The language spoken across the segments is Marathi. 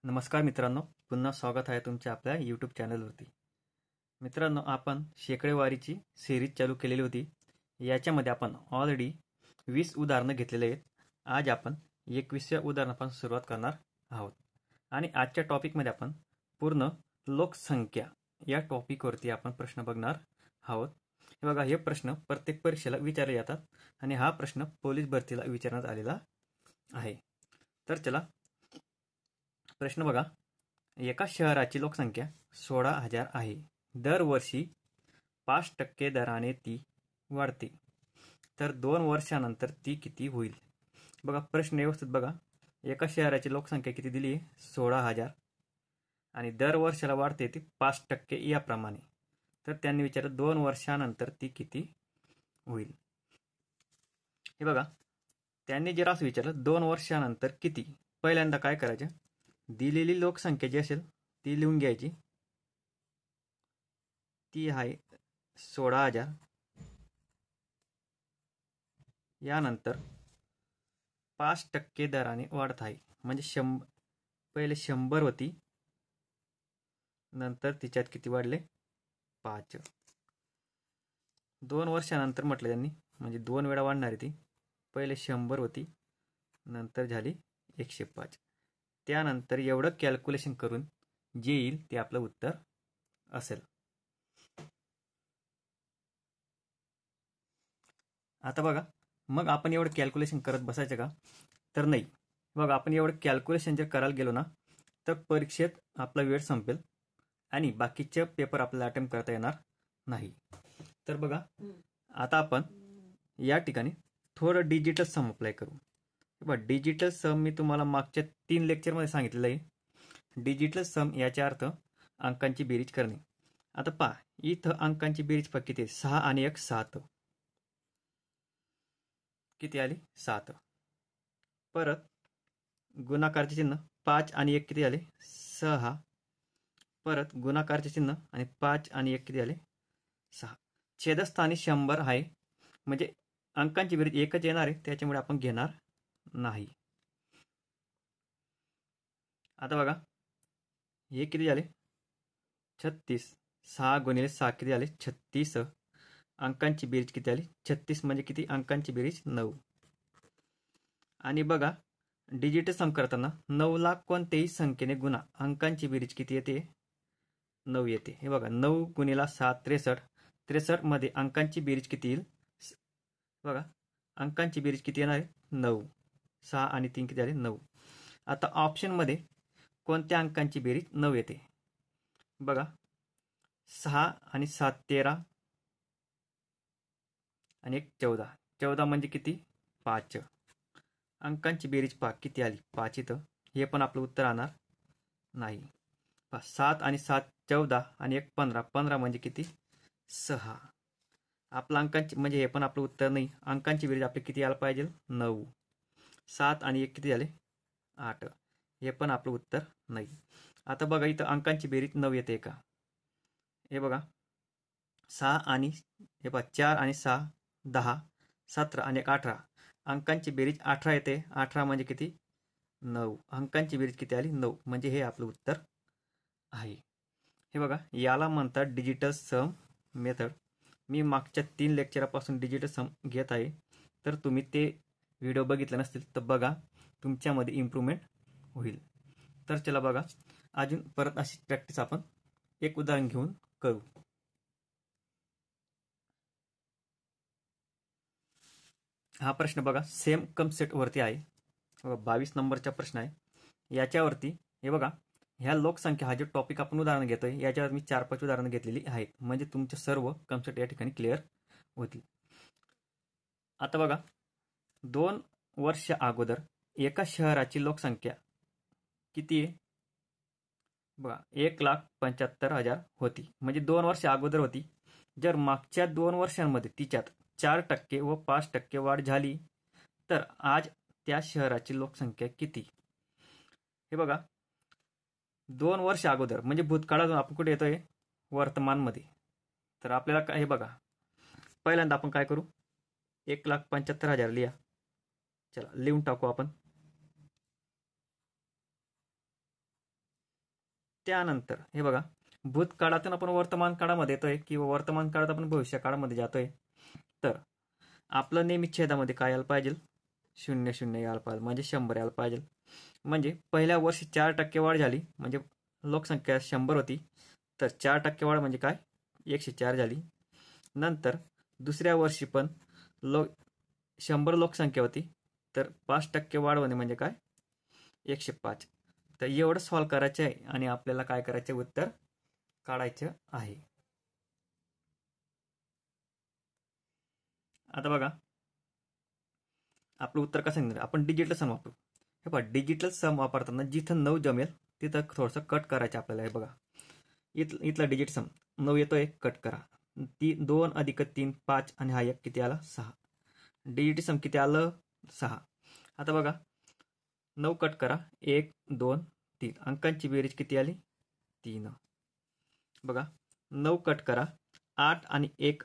नमस्कार मित्रांनो, पुन्हा स्वागत आहे तुमच्या आपल्या यूट्यूब चॅनलवरती. मित्रांनो, आपण शेकडेवारीची सिरीज चालू केलेली होती. याच्यामध्ये आपण ऑलरेडी 20 उदाहरणं घेतलेले आहेत. आज आपण 21व्या उदाहरणापासून सुरुवात करणार आहोत आणि आजच्या टॉपिकमध्ये आपण पूर्ण लोकसंख्या या टॉपिकवरती आपण प्रश्न बघणार आहोत. हे बघा, हे प्रश्न प्रत्येक परीक्षेला विचारले जातात आणि हा प्रश्न पोलीस भरतीला विचारण्यात आलेला आहे. तर चला प्रश्न बघा. एका शहराची लोकसंख्या 16,000 आहे. दरवर्षी 5% दराने ती वाढते. तर 2 वर्षानंतर ती किती होईल? बघा, प्रश्न व्यवस्थित बघा. एका शहराची लोकसंख्या किती दिली आहे? 16,000 आणि दर वर्षाला वाढते ती 5% याप्रमाणे. तर त्यांनी विचारलं 2 वर्षानंतर ती किती होईल? हे बघा, त्यांनी जर असं विचारलं 2 वर्षानंतर किती, पहिल्यांदा काय करायचं, दिलेली लोकसंख्या जी असेल ती लिहून घ्यायची. ती आहे 16,000. यानंतर 5% दराने वाढत आहे, म्हणजे पहिले 100 होती, नंतर तिच्यात किती वाढले? 5. 2 वर्षानंतर म्हटलं त्यांनी, म्हणजे 2 वेळा वाढणार आहे ती. पहिले 100 होती, नंतर झाली 105. त्यानंतर एवढं कॅल्क्युलेशन करून जे येईल ते आपलं उत्तर असेल. आता बघा, मग आपण एवढं कॅल्क्युलेशन करत बसायचं का? तर नाही. बघा, आपण एवढं कॅल्क्युलेशन जर करायला गेलो ना, तर परीक्षेत आपला वेळ संपेल आणि बाकीचे पेपर आपल्याला अटेम्प्ट करता येणार नाही. तर बघा, आता आपण या ठिकाणी थोडं डिजिटल सम अप्लाय करू. बघा, डिजिटल सम मी तुम्हाला मागच्या 3 लेक्चरमध्ये सांगितलेलं आहे. डिजिटल सम याचा अर्थ अंकांची बेरीज करणे. आता पहा, इथं अंकांची बेरीज पहा किती आहे? 6 आणि 1 7. किती आली? 7. परत गुणाकारचे चिन्ह 5 आणि 1 किती आले? 6. परत गुणाकारचे चिन्ह आणि 5 आणि 1 किती आले? 6. छेदस्थानी 100 आहे, म्हणजे अंकांची बेरीज एकच येणार आहे, त्याच्यामुळे आपण घेणार नाही. आता बघा, हे किती झाले? 36. 6 गुणिले 6 किती आले? 36. अंकांची बेरीज किती आली? 36 म्हणजे किती? अंकांची बेरीज 9. आणि बघा, डिजिटल सम करताना 9ला कोणत्याही संख्येने गुणा, अंकांची बेरीज किती येते? 9 येते. हे बघा, 9 गुणिला 7 63. 63 मध्ये अंकांची बेरीज किती येईल? बघा, अंकांची बेरीज किती येणार आहे? 9. 6 आणि 3 किती आले? 9. आता ऑप्शनमध्ये कोणत्या अंकांची बेरीज 9 येते? बघा, 6 आणि 7 13 आणि 1 14. 14 म्हणजे किती? 5. अंकांची बेरीज पहा किती आली? 5 इथं. हे पण आपलं उत्तर राहणार नाही. 7 आणि 7 14 आणि 1 15. 15 म्हणजे किती? 6. आपलं अंकांची म्हणजे हे पण आपलं उत्तर नाही. अंकांची बेरीज आपली किती यायला पाहिजे? 9. 7 आणि 1 किती झाले? 8. हे पण आपलं उत्तर नाही. आता बघा, इथं अंकांची बेरीज 9 येते का? हे बघा, 6 आणि हे बघा 4 आणि 6 10. 17 आणि 1 18. अंकांची बेरीज 18 येते. 18 म्हणजे किती? 9. अंकांची बेरीज किती आली? 9. म्हणजे हे आपलं उत्तर आहे. हे बघा, याला म्हणतात डिजिटल सम मेथड. मी मागच्या 3 लेक्चरापासून डिजिटल सम घेत आहे. तर तुम्ही ते व्हिडिओ बघितले नसतील तर बघा, तुमच्यामध्ये इम्प्रूव्हमेंट होईल. तर चला बघा, अजून परत अशी प्रॅक्टिस आपण एक उदाहरण घेऊन करू. हा प्रश्न बघा, सेम कन्सेप्ट वरती आहे. बघा, 22 नंबरचा प्रश्न आहे. याच्यावरती हे बघा, ह्या लोकसंख्या हा जो टॉपिक आपण उदाहरण घेतोय, याच्यावर मी 4-5 उदाहरणं घेतलेली आहेत, म्हणजे तुमचे सर्व कन्सेप्ट या ठिकाणी क्लिअर होतील. आता बघा, 2 वर्ष अगोदर एका शहराची लोकसंख्या किती आहे? बघा, 1,75,000 होती, म्हणजे 2 वर्ष अगोदर होती. जर मागच्या 2 वर्षांमध्ये तिच्यात 4% व 5% वाढ झाली, तर आज त्या शहराची लोकसंख्या किती? हे बघा, 2 वर्ष अगोदर म्हणजे भूतकाळातून आपण कुठे येतोय? वर्तमानमध्ये. तर आपल्याला काय, हे बघा, पहिल्यांदा आपण काय करू? 1,75,000 लिहा. चला लिहून टाकू आपण. त्यानंतर हे बघा, भूतकाळातून आपण वर्तमान काळामध्ये येतोय किंवा वर्तमान काळात आपण भविष्य काळामध्ये जातोय, तर आपलं नेहमी छेदामध्ये काय यायला पाहिजे? 0 यायला पाहिजे, म्हणजे 100 यायला पाहिजे. म्हणजे पहिल्या वर्षी 4% वाढ झाली, म्हणजे लोकसंख्या 100 होती, तर 4% वाढ म्हणजे काय? 104 झाली. नंतर दुसऱ्या वर्षी पण 100 लोकसंख्या होती, तर 5% वाढ होणे म्हणजे काय? 105. तर एवढं सॉल्व्ह करायचं आहे आणि आपल्याला काय करायचं? उत्तर काढायचं आहे. आता बघा, आपलं उत्तर कसं निघणार? आपण डिजिटल सम वापरू. हे बघा, डिजिटल सम वापरताना जिथं 9 जमेल तिथं थोडंसं कट करायचं आपल्याला. हे बघा, इथला डिजिट सम 9 येतोय, कट करा. 2 अधिक 3 5 आणि हा 1 किती आला? 6. डिजिट सम किती आलं? 6. आता बघा, 9 कट करा. 1 2 3. अंकांची बेरीज किती आली? 3. बघा, 9 कट करा. 8 आणि 1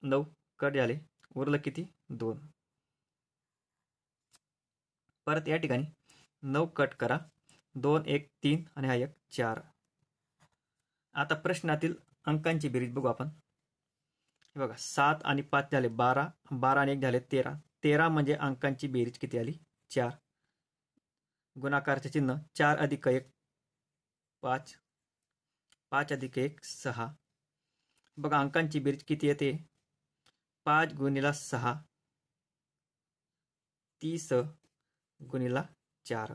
9 कट झाले, उरलं किती? 2. परत या ठिकाणी 9 कट करा. 2 1 3 आणि हा 1 4. आता प्रश्नातील अंकांची बेरीज बघू आपण. हे बघा, 7 आणि 5 झाले 12, 12 आणि 1 झाले 13. 13 म्हणजे अंकांची बेरीज किती आली? 4. गुणाकारचे चिन्ह, 4 अधिक 1 5, 5 अधिक 1 6. बघा, अंकांची बेरीज किती येते? 5 गुणिला 6 30 गुणिला 4.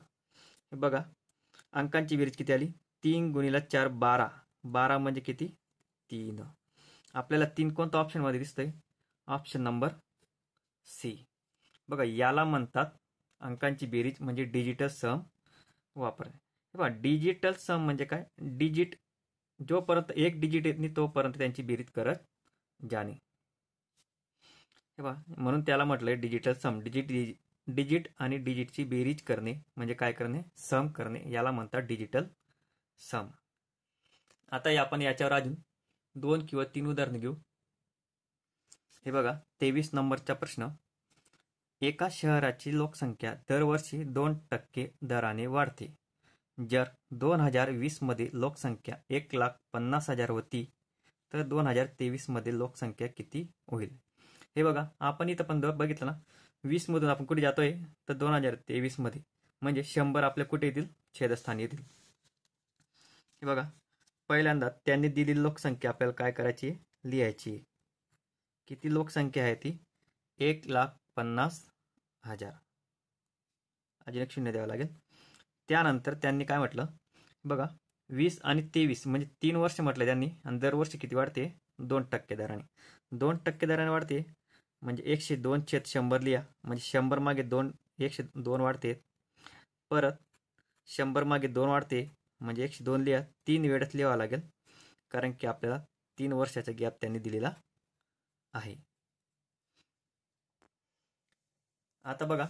हे बघा, अंकांची बेरीज किती आली? 3 गुणिला 4 12. 12 म्हणजे किती? 3. आपल्याला 3 कोणत्या ऑप्शनमध्ये दिसतंय? Option number C. बघा, याला म्हणतात अंकांची बेरीज, म्हणजे डिजिटल सम वापरणे. हे बघा, डिजिटल सम म्हणजे काय? डिजिट जोपर्यंत एक डिजिट येत नाही तोपर्यंत त्यांची बेरीज करत जाणे. हे बघा, म्हणून त्याला म्हटलंय डिजिटल सम. डिजिट आणि डिजिटची बेरीज करणे म्हणजे काय करणे? सम करणे. याला म्हणतात डिजिटल सम. आता आपण याच्यावर अजून 2 किंवा 3 उदाहरणे घेऊ. हे बघा, 23 नंबरचा प्रश्न. एका शहराची लोकसंख्या दरवर्षी 2% दराने वाढते. जर 2020 मध्ये लोकसंख्या 1,50,000 होती, तर 2023 मध्ये लोकसंख्या किती होईल? हे बघा, आपण इथं पण बघितलं ना, 20 मधून आपण कुठे जातोय? तर 2023 मध्ये, म्हणजे 100 आपल्या कुठे येतील? छेदस्थानी येतील. हे बघा, पहिल्यांदा त्यांनी दिलेली लोकसंख्या आपल्याला काय करायची? लिहायची. किती लोकसंख्या आहे ती? 1,50,000. अजून एक शून्य द्यावं लागेल. त्यानंतर त्यांनी काय म्हटलं? बघा, 20 आणि 23 म्हणजे 3 वर्ष म्हटलं त्यांनी, आणि दरवर्षी किती वाढते? 2% दराने. 2% दराने वाढते म्हणजे 102/100 लिहा, म्हणजे 100 मागे 2 102 वाढते. परत 100 मागे 2 वाढते म्हणजे 102 लिहा. 3 वेळेस लिहावं लागेल, कारण की आपल्याला 3 वर्षाचा गॅप त्यांनी दिलेला आहे. आता बघा,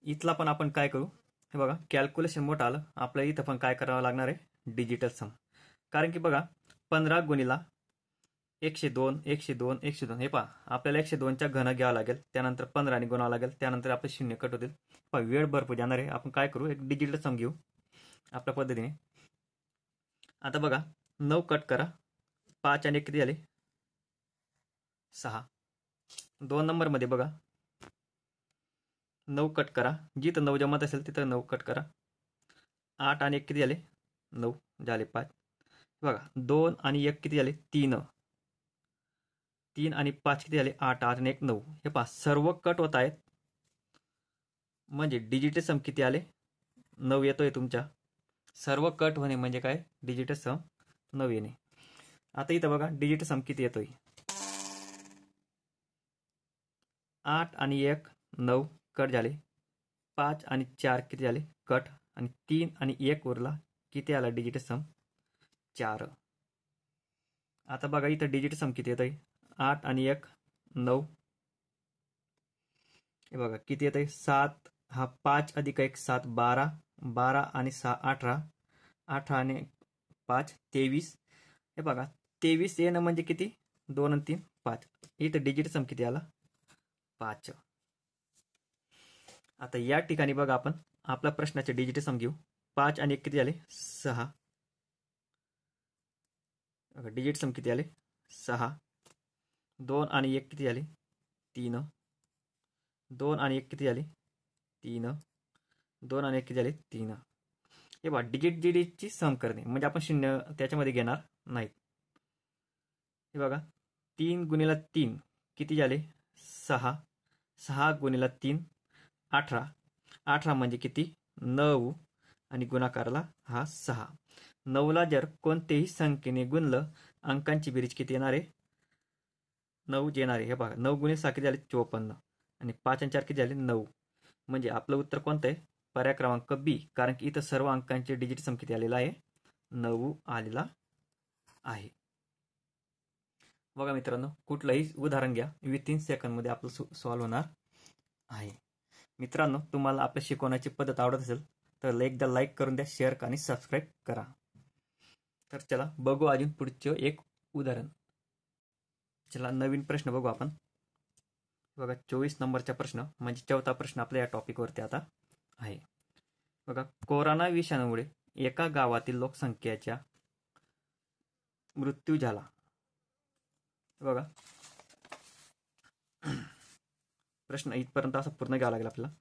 इथला पण आपण काय करू? हे बघा, कॅल्क्युलेशन मोठं आलं आपल्या इथं पण काय करावं लागणार आहे? डिजिटल सम. कारण की बघा, 15 गुणिला 102 102 102. हे पहा, आपल्याला 102च्या घन घ्यावं लागेल, त्यानंतर 15 ने गुणावं लागेल, त्यानंतर आपले शून्य कट होतील. पहा, वेळ भरपूर जाणार आहे. आपण काय करू? एक डिजिटल सम घेऊ आपल्या पद्धतीने. आता बघा, 9 कट करा. 5 आणि 1 किती झाले? 6. 2 नंबरमध्ये बघा, 9 कट करा. जिथं 9 जमत असेल तिथं 9 कट करा. 8 आणि 1 किती झाले? 9 झाले 5. बघा, 2 आणि 1 किती झाले? 3. 3 आणि 5 किती झाले? 8. 8 आणि 1 9. हे पहा, सर्व कट होत आहेत, म्हणजे डिजिटल सम किती आले? 9 येतोय तुमच्या. सर्व कट होणे म्हणजे काय? डिजिटल सम 9 येणे. आता इथं बघा, डिजिटल सम किती येतोय? 8 आणि 1 9 कट झाले. 5 आणि 4 किती झाले? कट. आणि 3 आणि 1 उरला, किती आला डिजिटल सम? 4. आता बघा, इथं डिजिटल सम किती येतोय? 8 आणि 1 9. हे बघा किती येतंय? 7. हा 5 अधिक 1 7 12. 12 आणि 6 18. 18 आणि 5 23. हे बघा, 23 येणं म्हणजे किती? 2 आणि 3 5. इथं डिजिट सम किती आला? 5. आता या ठिकाणी बघा, आपण आपल्या प्रश्नाचे डिजिट सम घेऊ. 5 आणि 1 किती झाले? 6. डिजिट सम किती आले 6. 2 आणि 1 किती झाले 3. 2 आणि 1 किती झाले 3. 2 आणि 1 किती झाले 3. हे बघा डिजिटची सम करणे म्हणजे आपण शून्य त्याच्यामध्ये घेणार नाहीत. हे बघा 3 गुणिले 3 किती झाले 6. 6 गुणिले 3 18. 18 म्हणजे किती 9 आणि गुणाकारला हा 6. 9ला जर कोणतेही संख्येने गुणलं अंकांची बेरीज किती येणार आहे 9 येणार आहे. हे बघा 9 गुणिले 6 किती झाले 54 आणि 5 आणि 4 किती झाले 9. म्हणजे आपलं उत्तर कोणतं आहे पर्याय क्रमांक बी, कारण की इथं सर्व अंकांचे डिजिट सम किती आलेला आहे 9 आलेला आहे. बघा मित्रांनो कुठलंही उदाहरण घ्या विथिन सेकंदमध्ये आपलं सॉल्व्ह होणार आहे. मित्रांनो तुम्हाला आपल्या शिकवण्याची पद्धत आवडत असेल तर एकदा लाईक करून द्या, शेअर आणि सबस्क्राईब करा. तर चला बघू अजून पुढचे एक उदाहरण. चला नवीन प्रश्न बघू आपण. बघा 24 नंबरचा प्रश्न म्हणजे 4था प्रश्न आपल्या या टॉपिकवरती आता आहे. बघा कोरोना विषाणूमुळे एका गावातील लोकसंख्येचा मृत्यू झाला. बघा प्रश्न इथपर्यंत असं पूर्ण घ्यावा लागेल आपल्याला.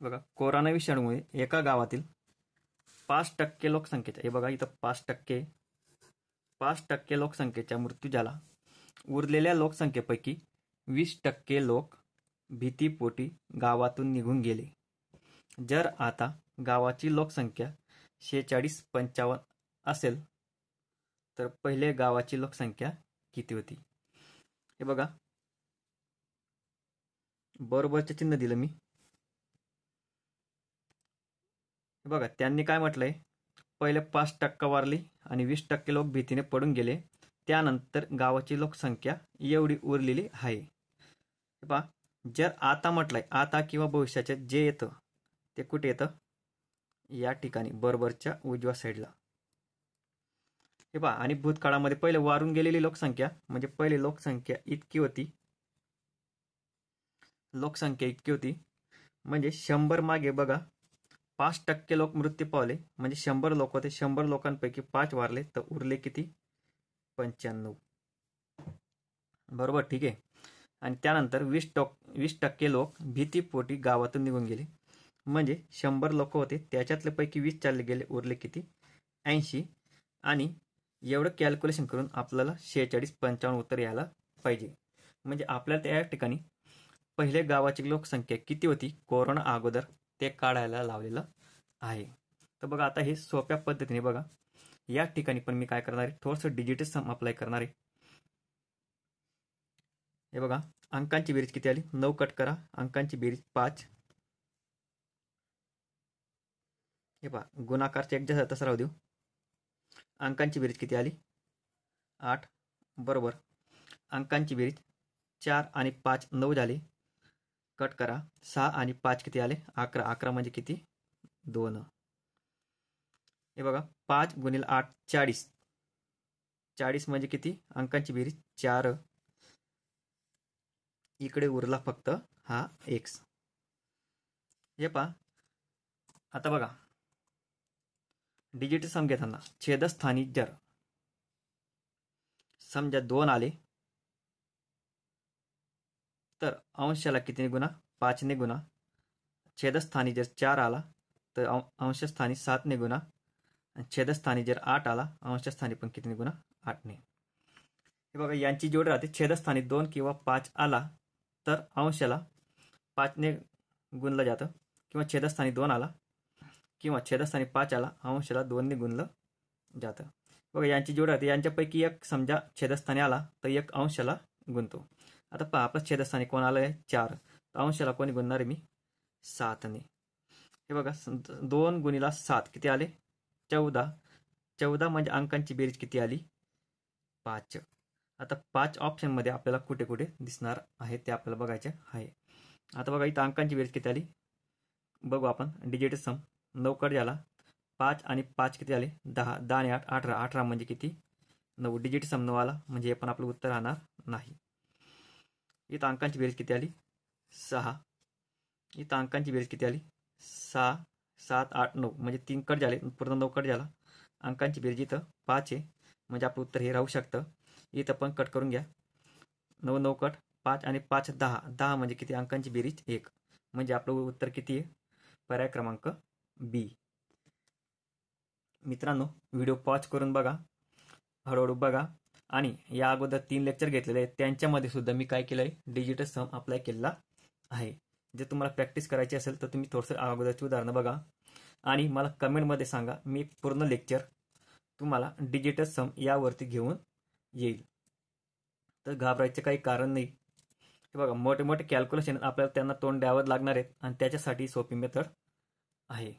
बघा कोरोना विषाणूमुळे एका गावातील 5% लोकसंख्येचा, हे बघा इथं 5% लोकसंख्येचा मृत्यू झाला. उरलेल्या लोकसंख्येपैकी 20% लोक भीतीपोटी गावातून निघून गेले. जर आता गावाची लोकसंख्या 46-55 असेल तर पहिले गावाची लोकसंख्या किती होती. हे बघा बरोबरचे चिन्ह दिलं मी. बघा त्यांनी काय म्हटलंय पहिले 5% वारली आणि 20% लोक भीतीने पडून गेले. त्यानंतर गावाची लोकसंख्या एवढी उरलेली आहे. पहा जर आता म्हटलंय आता किंवा भविष्याचे जे येतं ते कुठे येतं या ठिकाणी बरोबरच्या उजव्या साईडला. हे पहा आणि भूतकाळामध्ये पहिले वारून गेलेली लोकसंख्या म्हणजे पहिले लोकसंख्या इतकी होती म्हणजे 100 मागे बघा 5% लोक मृत्यू पावले म्हणजे 100 लोक होते. 100 लोकांपैकी 5 वारले तर उरले किती 95. बरोबर ठीक आहे. आणि त्यानंतर 20% लोक भीतीपोटी गावातून निघून गेले म्हणजे 100 लोक होते त्याच्यातले पैकी 20 चालले गेले उरले किती 80. आणि एवढं कॅल्क्युलेशन करून आपल्याला 46-55 उत्तर यायला पाहिजे. म्हणजे आपल्याला त्या ठिकाणी पहिले गावाची लोकसंख्या किती होती कोरोना अगोदर ते काढायला लावलेलं आहे. तर बघा आता हे सोप्या पद्धतीने बघा या ठिकाणी पण मी काय करणार आहे थोडंसं डिजिटल सम अप्लाय करणार आहे. हे बघा अंकांची बेरीज किती आली 9 कट करा अंकांची बेरीज 5. हे पहा गुणाकारचे एक जसा तसा राहू देऊ. अंकांची बेरीज किती आली 8. बरोबर अंकांची बेरीज 4 आणि 5 9 झाले. कट करा 6 आणि 5 किती आले 11. 11 म्हणजे किती 2. हे बघा 5 गुणिले 8 40. 40 म्हणजे किती अंकांची बेरीज 4. इकडे उरला फक्त हा x. हे पहा आता बघा डिजिट सम घेताना छेदस्थानी जर समजा 2 आले तर अंशाला कितीने गुणा 5 ने गुणा. छेदस्थानी जर 4 आला तर अंशस्थानी 7 ने गुणा. छेदस्थानी जर 8 आला अंशस्थानी पण कितीने गुणा 8 ने. हे बघा यांची जोड राहते छेदस्थानी 2 किंवा 5 आला तर अंशाला 5 ने गुणलं जातं किंवा छेदस्थानी 2 आला किंवा छेदस्थानी 5 आला अंशाला 2 ने गुणलं जातं. बघा यांची जोड राहते यांच्यापैकी एक समजा छेदस्थानी आला तर एक अंशाला गुणतो. आता पहा आपला छेदस्थानी कोण आलं आहे 4 तर अंशाला कोणी गुणणार आहे मी 7 ने. हे बघा 2 गुणिले 7 किती आले 14. 14 म्हणजे अंकांची बेरीज किती आली 5. आता 5 ऑप्शनमध्ये आपल्याला कुठे कुठे दिसणार आहे ते आपल्याला बघायचे आहे. आता बघा इथं अंकांची बेरीज किती आली बघू आपण डिजिट सम 9 कट झाला 5 आणि 5 किती आले 10. 10 आणि 8 18. 18 म्हणजे किती 9. डिजिट सम 9 आला म्हणजे हे पण आपलं उत्तर राहणार नाही. इथं अंकांची बेरीज किती आली 6. इथं अंकांची बेरीज किती आली 6 7 8 9 म्हणजे 3 कट झाले, पूर्ण 9 कट झाला. अंकांची बेरीज इथं 5 आहे म्हणजे आपलं उत्तर हे राहू शकतं. इथं पण कट करून घ्या. 9 9 कट 5 आणि 5 10 10 म्हणजे किती अंकांची बेरीज 1 म्हणजे आपलं उत्तर किती आहे पर्याय क्रमांक बी. मित्रांनो व्हिडिओ पॉज करून बघा, हळूहळू बघा आणि या अगोदर 3 लेक्चर घेतलेले आहेत त्यांच्यामध्ये सुद्धा मी काय केलं आहे डिजिटल सम अप्लाय केलेला आहे. जर तुम्हाला प्रॅक्टिस करायची असेल तर तुम्ही थोडंसं अगोदरची उदाहरणं बघा आणि मला कमेंटमध्ये सांगा. मी पूर्ण लेक्चर तुम्हाला डिजिटल सम यावरती घेऊन येईल. तर घाबरायचं काही कारण नाही. हे बघा मोठे मोठे कॅल्क्युलेशन आपल्याला त्यांना तोंड द्यावं लागणार आहेत आणि त्याच्यासाठी सोपी मेथड आहे.